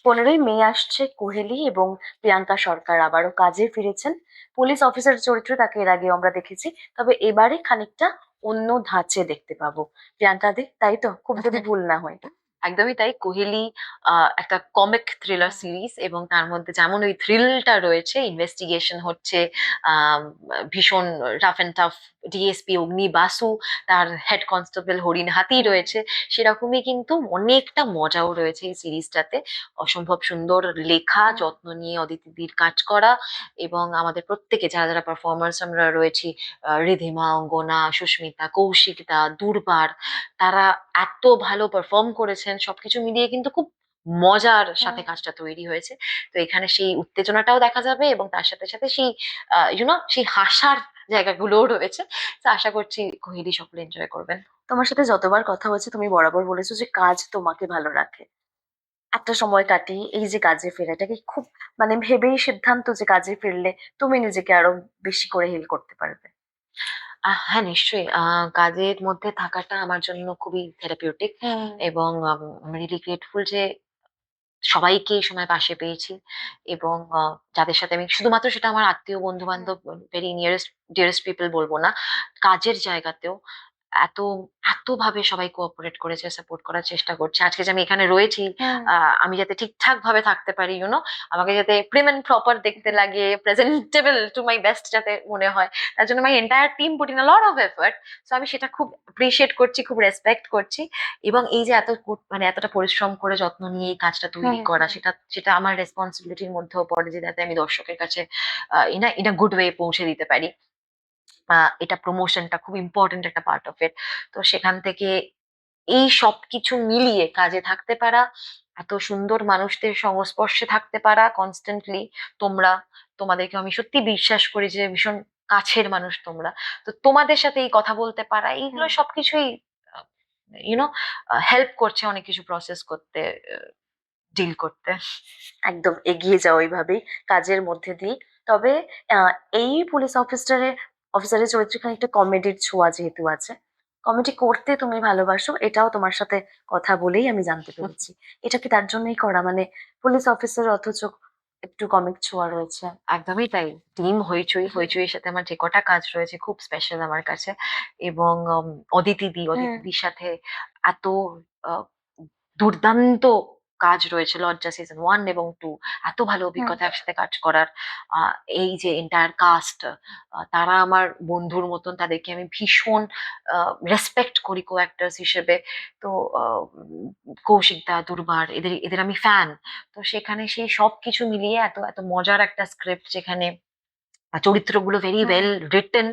15ই মে আসছে, কোহেলি এবং প্রিয়াঙ্কা সরকার আবারও কাজে ফিরেছেন। পুলিশ অফিসার চরিত্রে তাকে এর আগে আমরা দেখেছি, তবে এবারে খানিকটা অন্য ধাঁচে দেখতে পাবো। প্রিয়াঙ্কা দে, তাই তো? খুব যদি ভুল না হয়। একদমই তাই। কোহেলি একটা কমিক থ্রিলার সিরিজ, এবং তার মধ্যে যেমন ওই থ্রিলটা রয়েছে, ইনভেস্টিগেশন হচ্ছে, আম, ভীষণ রাফ এন্ড টাফ ডিএসপি অগ্নি বাসু, তার হেড কনস্টেবল হরিণ হাতি রয়েছে, সেরকমই কিন্তু অনেকটা মজাও রয়েছে এই সিরিজটাতে। অসম্ভব সুন্দর লেখা, যত্ন নিয়ে অদিতিদির কাজ করা, এবং আমাদের প্রত্যেকে যারা যারা পারফর্মার্স আমরা রয়েছি, রিধিমা, অঙ্গনা, সুস্মিতা, কৌশিকদা, দুর্বার, তারা এত ভালো পারফর্ম করেছেন, সবকিছু মিলিয়ে কিন্তু খুব মজার সাথে কাজটা তৈরি হয়েছে। তো এখানে সেই উত্তেজনাটাও দেখা যাবে, এবং তার সাথে সাথে সেই সেই হাসার জায়গাগুলোও রয়েছে। তো আশা করছি কোহেলি সকলে এনজয় করবেন। তোমার সাথে যতবার কথা হয়েছে তুমি বরাবর বলেছো যে কাজ তোমাকে ভালো রাখে। একটা সময় কাটিয়ে এই যে কাজে ফেরা, এটাকে খুব মানে ভেবেই সিদ্ধান্ত যে কাজে ফিরলে তুমি নিজেকে আরো বেশি করে হিল করতে পারবে। হ্যাঁ, নিশ্চয়ই। কাজের মধ্যে থাকাটা আমার জন্য খুবই থেরাপিউটিক, এবং আমি রিয়েলি গ্রেটফুল যে সবাইকে এই সময় পাশে পেয়েছি, এবং যাদের সাথে আমি শুধুমাত্র সেটা আমার আত্মীয় বন্ধু বান্ধব, ভেরি নিয়ারেস্ট ডিয়ারেস্ট পিপল বলবো না, কাজের জায়গাতেও এত এত ভাবে সবাই কোঅপারেট করেছে, সাপোর্ট করার চেষ্টা করছে। আজকে যে আমি এখানে রয়েছি, আমি যাতে ঠিকঠাক ভাবে থাকতে পারি, আমাকে যাতে প্রিম এন্ড প্রপার দেখতে লাগে, প্রেজেন্টেবল টু মাই বেস্ট যাতে মনে হয়, তার জন্য মাই entire team put in a lot of effort. So আমি সেটা খুব অ্যাপ্রিসিয়েট করছি, খুব রেসপেক্ট করছি। এবং এই যে মানে এতটা পরিশ্রম করে যত্ন নিয়ে এই কাজটা তৈরি করা, সেটা সেটা আমার রেসপন্সিবিলিটির মধ্যেও পড়ে যে যাতে আমি দর্শকের কাছে ইন আ গুড ওয়ে পৌঁছে দিতে পারি। এটা প্রমোশনটা খুব ইম্পর্টেন্ট একটা পার্ট অফ ইট। তো সেখান থেকে এই সব কিছু মিলিয়ে কাজে থাকতে পারা, এত সুন্দর মানুষদের সংস্পর্শে থাকতে পারা কনস্ট্যান্টলি, তোমরা, তোমাদেরকে আমি সত্যি বিশ্বাস করি যে ভীষণ কাছের মানুষ তোমরা। তো তোমাদের সাথে এই কথা বলতে পারা, এইগুলো সবকিছুই ইউনো হেল্প করছে অনেক কিছু প্রসেস করতে, ডিল করতে। একদম এগিয়ে যাও এইভাবেই কাজের মধ্যে দিয়ে। তবে আহ, এই পুলিশ অফিসারের চরিত্রে খানিকটা কমেডির ছোঁয়া যেহেতু আছে, কমেডি করতে তুমি ভালোবাসো, এটাও তোমার সাথে কথা বলেই আমি জানতে পেরেছি। এটা কি তার জন্যই করা, মানে পুলিশ অফিসার অথচ একটু কমিক ছোঁয়া রয়েছে? একদমই তাই। টিম হইচই, হইচইয়ের সাথে আমার যে কটা কাজ রয়েছে খুব স্পেশাল আমার কাছে। এবং অদিতিদির সাথে এত আহ, দুর্দান্ত কাজ রয়েছে, লজ্জা সিজন 1 এবং 2, এত ভালো অভিজ্ঞতা একসাথে কাজ করার। আহ, এই যে এন্টায়ার কাস্ট, তারা আমার বন্ধুর মতন, তাদেরকে আমি ভীষণ রেসপেক্ট করি কো অ্যাক্টার্স হিসেবে। তো কৌশিকদা, দুর্বার, এদের এদের আমি ফ্যান। তো সেখানে সেই সব কিছু মিলিয়ে এত এত মজার একটা স্ক্রিপ্ট, যেখানে চরিত্রগুলো ভেরি ওয়েল রিটেন,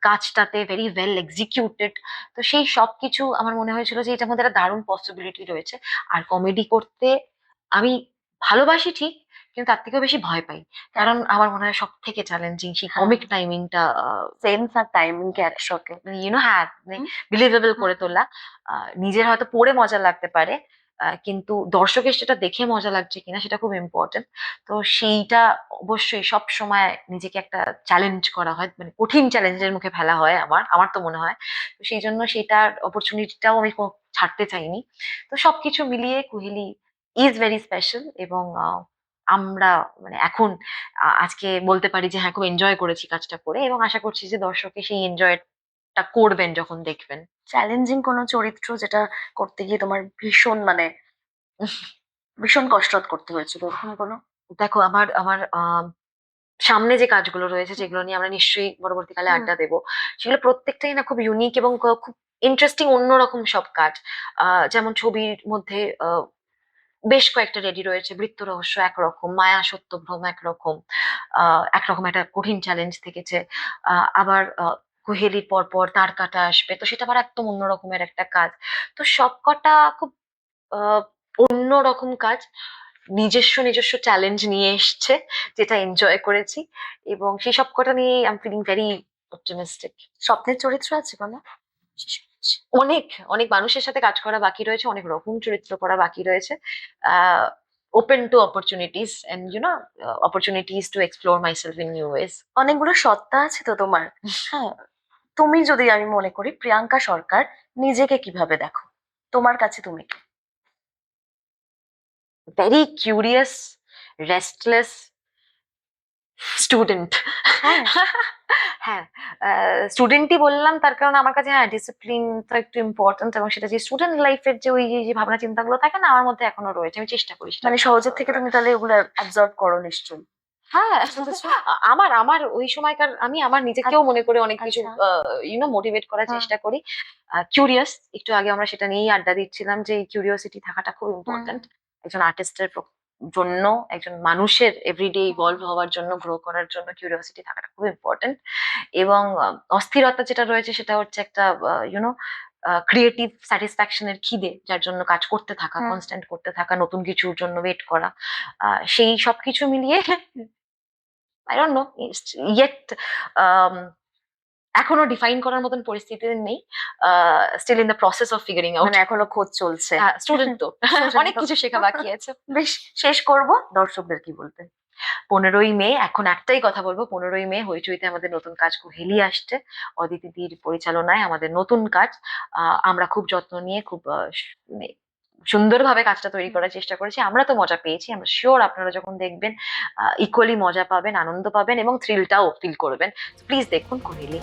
কাজটাতে ভেরি ওয়েল এক্সিকিউটেড। তো সেই সবকিছু আমার মনে হয়েছিল যে এটার মধ্যে একটা দারুণ পসিবিলিটি রয়েছে। আর কমেডি করতে আমি ভালোবাসি ঠিক, কিন্তু তার থেকেও বেশি ভয় পাই, কারণ আমার মনে হয় সব থেকে চ্যালেঞ্জিং সেই কমিক টাইমিংটা, সেন্স আর টাইমিং কে একসাথে। হ্যাঁ, মানে বিলিভেবল করে তোলা। নিজের হয়তো পড়ে মজা লাগতে পারে, কিন্তু দর্শকের সেটা দেখে মজা লাগছে কিনা সেটা খুব ইম্পর্টেন্ট। তো সেইটা অবশ্যই সব সময় নিজেকে একটা চ্যালেঞ্জ করা হয়, মানে কঠিন চ্যালেঞ্জের মুখে ফেলা হয়, আমার আমার তো মনে হয়। তো সেই জন্য সেটার অপরচুনিটিটাও আমি ছাড়তে চাইনি। তো সবকিছু মিলিয়ে কোহেলি ইজ ভেরি স্পেশাল, এবং আমরা মানে এখন আজকে বলতে পারি যে হ্যাঁ, খুব এনজয় করেছি কাজটা করে, এবং আশা করছি যে দর্শকে সেই এনজয়টা করবেন যখন দেখবেন। চ্যালেঞ্জিং কোনো চরিত্র যেটা করতে গিয়ে তোমার ভীষণ মানে ভীষণ কসরত করতে হয়েছিল, ওরকম কোনো? দেখো, আমার আমার সামনে যে কাজগুলো রয়েছে, যেগুলো নিয়ে আমরা নিশ্চয়ই পরবর্তীকালে আড্ডা দেবো, সেগুলো প্রত্যেকটাই না খুব ইউনিক এবং খুব ইন্টারেস্টিং, অন্যরকম সব কাজ। যেমন ছবির মধ্যে বেশ কয়েকটা রেডি রয়েছে। বৃত্ত রহস্য একরকম, মায়া সত্য ভ্রম একরকম, একরকম একটা কঠিন চ্যালেঞ্জ থেকেছে। আবার কুহেলির পর পর তার কাটা আসবে, তো সেটা আবার একদম অন্য রকমের একটা কাজ। তো সবকটা খুব আহ অন্যরকম কাজ, নিজস্ব নিজস্ব চ্যালেঞ্জ নিয়ে এসছে, যেটা এনজয় করেছি, এবং সেই সব কটা নিয়ে I am feeling very optimistic. স্বপ্নের চরিত্র আছে কোনো? অনেক অনেক মানুষের সাথে কাজ করা বাকি রয়েছে, অনেক রকম চরিত্র করা বাকি রয়েছে। Ah open to opportunities and opportunities to explore myself in new ways. অনেকগুলো সত্তা আছে তো তোমার। হ্যাঁ, তুমি যদি আমি মনে করি প্রিয়াঙ্কা সরকার, নিজেকে কিভাবে দেখো? তোমার কাছে তুমি কে? Very curious, restless student. হ্যাঁ। হ্যাঁ, স্টুডেন্টই বললাম তার কারণ আমার কাছে হ্যাঁ ডিসিপ্লিন তো একটু ইম্পর্টেন্ট, এবং সেটা যে স্টুডেন্ট লাইফের যে ওই যে ভাবনা চিন্তাগুলো থাকে না আমার মধ্যে এখনো রয়েছে, আমি চেষ্টা করি সেটা মানে সহজের থেকে তুমি তাহলে ওগুলো অ্যাবজর্ব করো নিশ্চয়ই। হ্যাঁ। বুঝেছো? আমার আমার ওই সময়কার আমি আমার নিজেকেও মনে করে অনেক কিছু আচ্ছা। মোটিভেট করার হুম, চেষ্টা করি। কিউরিয়াস, একটু আগে আমরা সেটা নিয়েই আড্ডা দিচ্ছিলাম যে এই কিউরিওসিটি থাকাটা খুব হুম, ইম্পর্ট্যান্ট একজন আর্টিস্টের জন্য, একজন মানুষের এভরিডে হুম। ইভলভ হওয়ার জন্য, গ্রো করার জন্য কিউরিওসিটি থাকাটা খুব ইম্পর্ট্যান্ট। এবং অস্থিরতা যেটা রয়েছে সেটা হচ্ছে একটা ইউনো ক্রিয়েটিভ স্যাটিসফ্যাকশনের খিদে, যার জন্য কাজ করতে থাকা, হুম। কনস্ট্যান্ট করতে থাকা, নতুন কিছুর জন্য ওয়েট করা, সেই সবকিছু মিলিয়ে আই ডোন্ট নো ইয়েট এখনো ডিফাইন করার মতন পরিস্থিতিতে নেই। Still in the process of figuring out. মানে এখনো খোঁজ চলছে। স্টুডেন্ট তো Student অনেক তো। কিছু শেখা বাকি আছে। বেশ, শেষ করব। দর্শকদের কি বলতে? 15ই মে, এখন একটাই কথা বলবো, 15ই মে হইচইতে আমাদের নতুন কাজ কুহেলি আসছে। অদিতি দির পরিচালনায় আমাদের নতুন কাজ। আমরা খুব যত্ন নিয়ে খুব মানে সুন্দরভাবে কাজটা তৈরি করার চেষ্টা করেছি। আমরা তো মজা পেয়েছি। আমরা সিওর আপনারা যখন দেখবেন ইকুয়ালি মজা পাবেন, আনন্দ পাবেন এবং থ্রিলটাও ফিল করবেন। প্লিজ দেখুন কুহেলি।